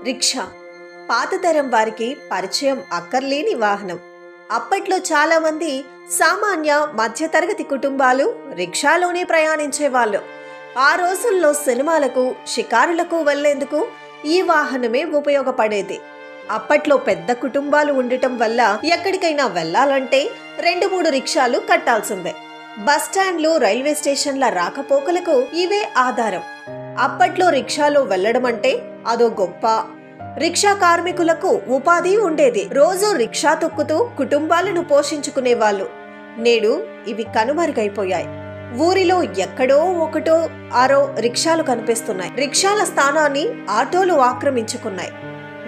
Rickshaw పాత తరం వారికి పరిచయం అక్కర్లేని వాహనం. అప్పట్లో చాలా మంది సామాన్య మధ్యతరగతి కుటుంబాలు రిక్షాలోనే ప్రయాణించేవాళ్ళు. ఆ రోజుల్లో సినిమాలకు, షికారులకు వెళ్లేందుకు ఈ వాహనమే ఉపయోగపడేది. అప్పట్లో పెద్ద కుటుంబాలు ఉండటం వల్ల ఎక్కడికైనా వెళ్లాలంటే 2-3 రిక్షాలు కట్టాల్సిందే. బస్టాండ్లు, రైల్వే స్టేషన్ల రాకపోకలకు ఇవే ఆధారం. అప్పట్లో రిక్షాలో వెళ్లడం అంటే అదో గొప్ప. రిక్షా కార్మికులకు ఉపాధి ఉండేది. రోజు రిక్షా తొక్కుతూ కుటుంబాలను పోషించుకునేవాళ్ళు. నేడు ఇవి కనుమరుగైపోయాయి. ఊరిలో ఎక్కడో ఒకటో ఆరో రిక్షాలు కనిపిస్తున్నాయి. రిక్షాల స్థానాన్ని ఆటోలు ఆక్రమించుకున్నాయి.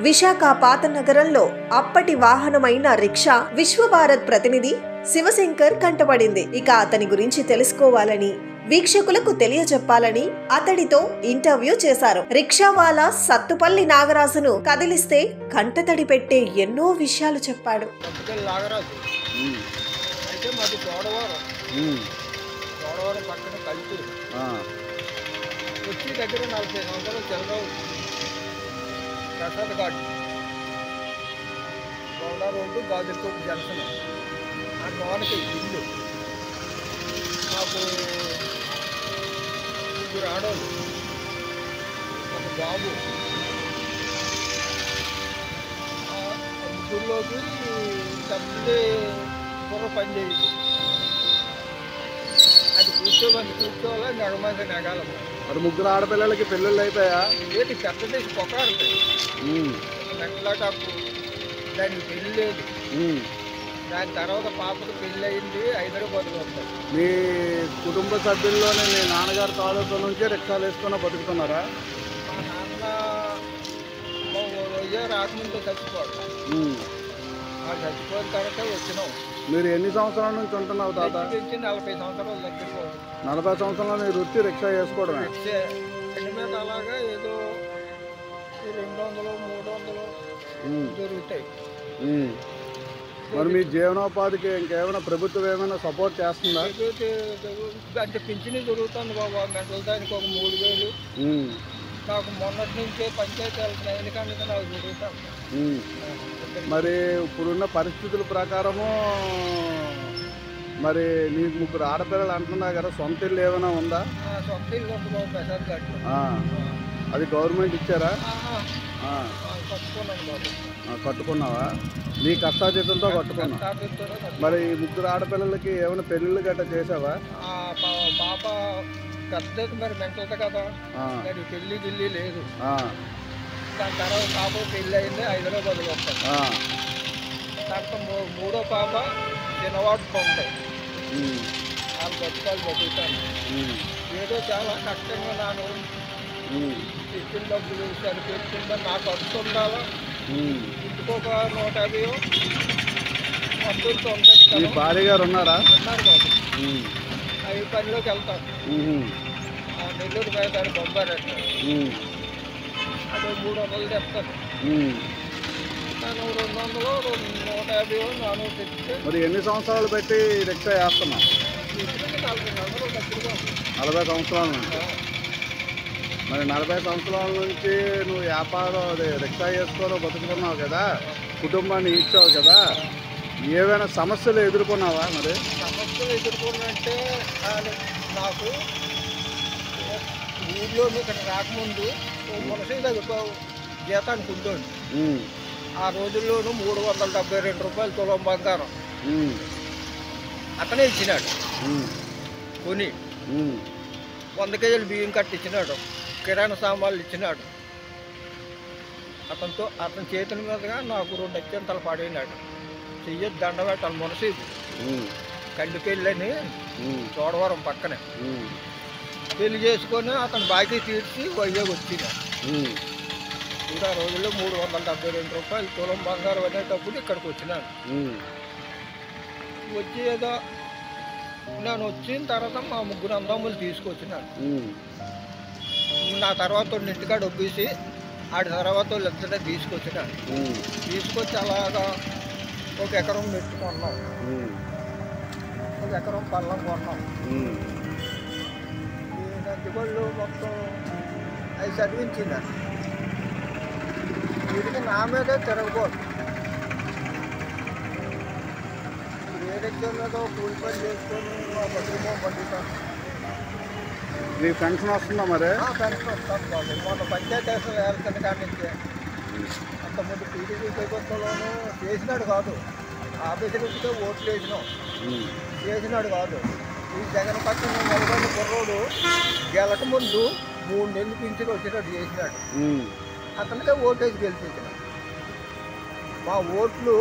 విశాఖ పాత నగరంలో అప్పటి వాహనమైన రిక్షా విశ్వభారత్ ప్రతినిధి శివశంకర్ కంటపడింది. ఇక అతని గురించి తెలుసుకోవాలని, వీక్షకులకు తెలియజెప్పాలని అతడితో ఇంటర్వ్యూ చేశారు. రిక్షావాలా సత్తుపల్లి నాగరాజును కదిలిస్తే కంటతడి పెట్టే ఎన్నో విషయాలు చెప్పాడు. నాకు ముగ్గురు ఆడవాళ్ళు, ఒక బాబు. ముగ్గురులోకి తల్లి బుర్ర పని చేయదు. అది కూర్చోవాలి నడమది నెగాలి. మరి ముగ్గురు ఆడపిల్లలకి పెళ్ళిళ్ళు అయిపోయా? ఏంటి పెద్దది పొకాడుతాయి నెట్లాటప్పుడు దానికి పెళ్ళి లేదు. దాని తర్వాత పాపకు పెళ్ళి అయింది, హైదరాబాద్లో ఉంటాయి. మీ కుటుంబ సభ్యుల్లోనే మీ నాన్నగారు తాలూకా నుంచే రిక్షాలు వేసుకున్న బతుకుతున్నారా? మా నాన్న రాకముందు చచ్చిపోడు. చచ్చిపోయిన తర్వాత వచ్చినాం. మీరు ఎన్ని సంవత్సరాల నుంచి ఉంటున్నావు తాత? 40 సంవత్సరాలు చచ్చిపోదు. 40 సంవత్సరాలు నీ వృత్తి రిక్షా వేసుకోవడం? మీద అలాగా ఏదో 200-300 దొరుకుతాయి. మరి మీ జీవనోపాధికి ఇంకేమైనా ప్రభుత్వం ఏమైనా సపోర్ట్ చేస్తుందా? అంటే పింఛని దొరుకుతుంది బాబా. గంటల దానికి ఒక 3000. నాకు మొన్నటి నుంచే పంచాయతీ వెళ్తున్నాయి, ఎందుకంటే నాకు దొరుకుతాను. మరి ఇప్పుడున్న పరిస్థితుల ప్రకారము మరి నీకు ముగ్గురు ఆడపిల్లలు అంటున్నా కదా, సొంత ఇల్లు ఏమైనా ఉందా? సొంత ఇల్లు ఉంది బాబు, ప్రసాద్ గారు. అది గవర్నమెంట్ ఇచ్చారా? కట్టుకున్నాను బాబు. కట్టుకున్నావా? నీ కష్టాజీతంతో కట్టుకున్నా. మరి ఈ ముగ్గురు ఆడపిల్లలకి ఏమైనా పెళ్ళిళ్ళు గట్రా చేసావా? పాప పెద్దది మరి మెంటల్ కదా, మరి పెళ్ళి గిల్లి లేదు. దాని తర్వాత పాప పెళ్ళి అయింది, హైదరాబాద్లో వస్తాయి. తర్వాత మూడో పాప చిన్నవాడు ఉంటాయి. వాళ్ళు బతుకుతాను. ఏదో చాలా కష్టంగా నాను తెచ్చిన డబ్బులు సరిపెట్టుకుందా నాకు ఖర్చు ఉండాలా. ఇంటికొక 150 మీ భార్య గారు ఉన్నారా? ఉన్నారు బాబు. అవి పనిలోకి వెళ్తాను. నెల్లూరు పోయేదాన్ని బొంబాయి అంటారు. అది 300 తెస్తాను. నేను 200, 150, 400 తెచ్చితే. మరి ఎన్ని సంవత్సరాలు పెట్టి రిక్షా వేస్తున్నా? 40 సంవత్సరాల నుంచి. మరి 40 సంవత్సరాల నుంచి నువ్వు వ్యాపారం అదే రిక్షా వేసుకోవడం బతుకుతున్నావు కదా, కుటుంబాన్ని ఇచ్చావు కదా, ఏవైనా సమస్యలు ఎదుర్కొన్నావా? మరి సమస్యలు ఎదుర్కొన్నంటే నాకు ఊళ్ళో ఇక్కడ రాకముందు మనిషి దగ్గర జీతానికి ఉండోండి. ఆ రోజుల్లోనూ 372 రూపాయలు తులం బంగారం అతనే ఇచ్చినాడు. కొని 100 కేజీలు బియ్యం కట్టించినాడు, కిరాణా సామాన్లు ఇచ్చినాడు. అతని చేతుల మీదుగా నాకు 2 అత్యంతలు పడినాడు. చెయ్యొద్దు దండ పెట్టాలి. మనిషి కండి పెళ్ళని చోడవరం పక్కనే పెళ్లి చేసుకొని అతను బాకీ తీర్చి వైజాగ్ వచ్చినాడు. ఇంకా రోజుల్లో 372 రూపాయలు తులం బంగారం అనేటప్పుడు ఇక్కడికి వచ్చినాను. వచ్చి ఏదో నేను వచ్చిన తర్వాత మా ముగ్గురు అన్నదమ్ములు తీసుకొచ్చినాను. నా తర్వాత ఇంటికాడ ఒప్పేసి ఆడి తర్వాత వాళ్ళు ఇద్దరే తీసుకొచ్చినాను. తీసుకొచ్చి అలాగా 1 ఎకరం పెట్టుకున్నాం. 1 ఎకరం పల్లం కొన్నాం. ఈ నందిగొళ్ళు మొత్తం అవి చదివించిందండి. తిరిగి నా మీదే తిరగకూడదు. ఏ రిక్షా మీద కూలి పని చేసుకొని బతుకుమో పండుతాను. నీ పెన్షన్ వస్తుందా మరి? పెన్షన్ వస్తాను బాబు. మొన్న పంచాయతీ ఎలక్షన్ కాడి నుంచి అంతకుముందు టీడీపీ ప్రభుత్వంలోనూ చేసినాడు కాదు, ఆఫీసర్కే ఓట్లు వేసినాం, చేసినాడు కాదు. ఈ జగన్ పక్కన నిలబడిన కుర్రోడు గెలక ముందు 3 నెలలు పింఛను వచ్చేటట్టు చేసినాడు. అతనికే ఓటేసి గెలిపించిన. మా ఓట్లు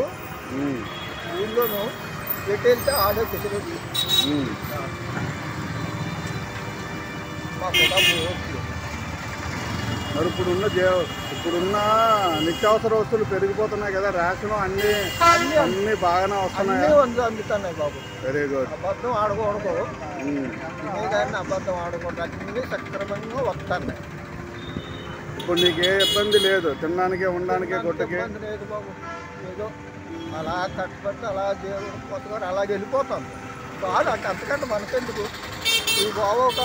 ఊళ్ళోనూ ఎటెళ్తే ఆడే ఫెసిలిటీ మా కుటుంబ ఓట్లు. మరి ఇప్పుడున్న నిత్యావసర వస్తువులు పెరిగిపోతున్నాయి కదా, రేషన్ అన్ని బాగానే వస్తున్నాయి. అందుతున్నాయి బాబు. Very good. అబద్ధం ఆడకూడదు, కానీ అబద్ధం ఆడకూడదు. అన్ని సక్రమంగా వస్తున్నాయి. ఇప్పుడు నీకు ఏ ఇబ్బంది లేదు, తినడానికి ఉండడానికి గుట్టకి ఇబ్బంది లేదు బాబు. ఏదో అలా కట్టుబడి అలా దేవుడు కొత్తగా అలా వెళ్ళిపోతాం. బాగా అంతకంటే మనకెందుకు. ఈ బాబు ఒక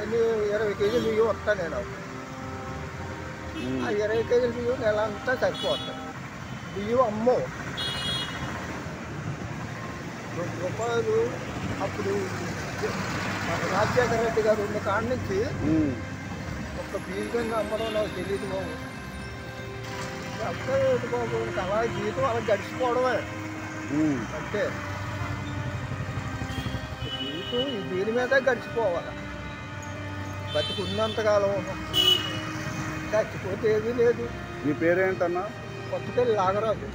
20 కేజీలు బియ్యం వస్తాను నేను. ఆ 20 కేజీల బియ్యం నెల అంతా సరిపోతాయి. బియ్యం అమ్మో ₹2 అప్పుడు రాజశేఖర రెడ్డి గారు ఉన్న కాడ నుంచి ఒక బియ్యం అమ్మడం నాకు తెలియదు బాబు. అంతే బాబు. అలా జీవితం అలా గడిచిపోవడమే అంటే జీవితం దీని మీద గడిచిపోవాలి. బతికున్నంతకాలం చచ్చిపోతే ఏమీ లేదు. నీ పేరేంటన్నా? కొత్తపల్లి నాగరాజు.